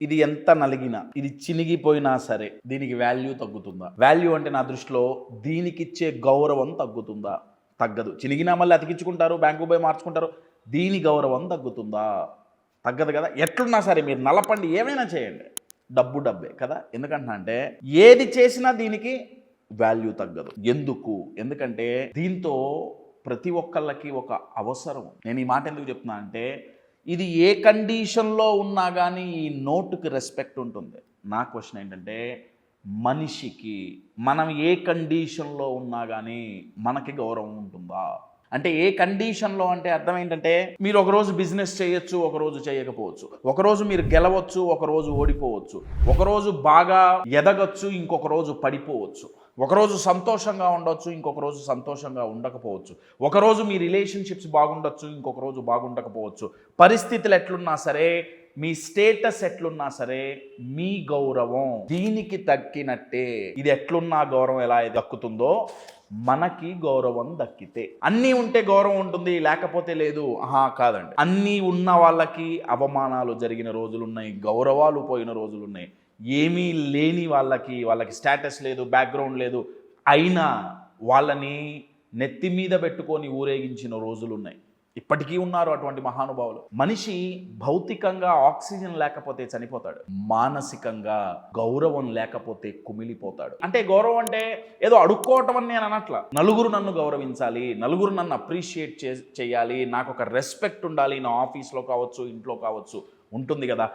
ఇది ఎంత నలిగినా, ఇది చినిగిపోయినా సరే దీనికి వాల్యూ తగ్గుతుందా? వాల్యూ అంటే నా దృష్టిలో దీనికిచ్చే గౌరవం తగ్గుతుందా? తగ్గదు. చినిగినా మళ్ళీ అతికించుకుంటారు, బ్యాంకు పోయి మార్చుకుంటారు. దీని గౌరవం తగ్గుతుందా? తగ్గదు కదా. ఎట్లున్నా సరే మీరు నలపండి, ఏమైనా చేయండి, డబ్బు డబ్బే కదా. ఎందుకంటున్నా అంటే ఏది చేసినా దీనికి వాల్యూ తగ్గదు. ఎందుకంటే దీంతో ప్రతి ఒక్కళ్ళకి ఒక అవసరం. నేను ఈ మాట ఎందుకు చెప్తున్నా అంటే ఇది ఏ కండిషన్లో ఉన్నా కానీ ఈ నోటుకి రెస్పెక్ట్ ఉంటుంది. నా క్వశ్చన్ ఏంటంటే మనిషికి మనం ఏ కండిషన్లో ఉన్నా కానీ మనకి గౌరవం ఉంటుందా? అంటే ఏ కండిషన్లో అంటే అర్థం ఏంటంటే మీరు ఒకరోజు బిజినెస్ చేయొచ్చు, ఒకరోజు చేయకపోవచ్చు. ఒకరోజు మీరు గెలవచ్చు, ఒకరోజు ఓడిపోవచ్చు. ఒకరోజు బాగా ఎదగచ్చు, ఇంకొక రోజు పడిపోవచ్చు. ఒకరోజు సంతోషంగా ఉండొచ్చు, ఇంకొక రోజు సంతోషంగా ఉండకపోవచ్చు. ఒకరోజు మీ రిలేషన్షిప్స్ బాగుండొచ్చు, ఇంకొక రోజు బాగుండకపోవచ్చు. పరిస్థితులు ఎట్లున్నా సరే, మీ స్టేటస్ ఎట్లున్నా సరే, మీ గౌరవం దీనికి దక్కినట్టే. ఇది ఎట్లున్నా గౌరవం ఎలా దక్కుతుందో మనకి గౌరవం దక్కితే. అన్నీ ఉంటే గౌరవం ఉంటుంది, లేకపోతే లేదు కాదండి. అన్నీ ఉన్న వాళ్ళకి అవమానాలు జరిగిన రోజులున్నాయి, గౌరవాలు పోయిన రోజులున్నాయి. ఏమీ లేని వాళ్ళకి స్టేటస్ లేదు, బ్యాక్గ్రౌండ్ లేదు, అయినా వాళ్ళని నెత్తి మీద పెట్టుకొని ఊరేగించిన రోజులున్నాయి. ఇప్పటికీ ఉన్నారు అటువంటి మహానుభావులు. మనిషి భౌతికంగా ఆక్సిజన్ లేకపోతే చనిపోతాడు, మానసికంగా గౌరవం లేకపోతే కుమిలిపోతాడు. అంటే గౌరవం అంటే ఏదో అడుక్కోవటం అని నేను అనట్లా. నలుగురు నన్ను గౌరవించాలి, నలుగురు నన్ను అప్రిషియేట్ చేయాలి, నాకు ఒక రెస్పెక్ట్ ఉండాలి. నా ఆఫీస్లో కావచ్చు, ఇంట్లో కావచ్చు, ఉంటుంది కదా.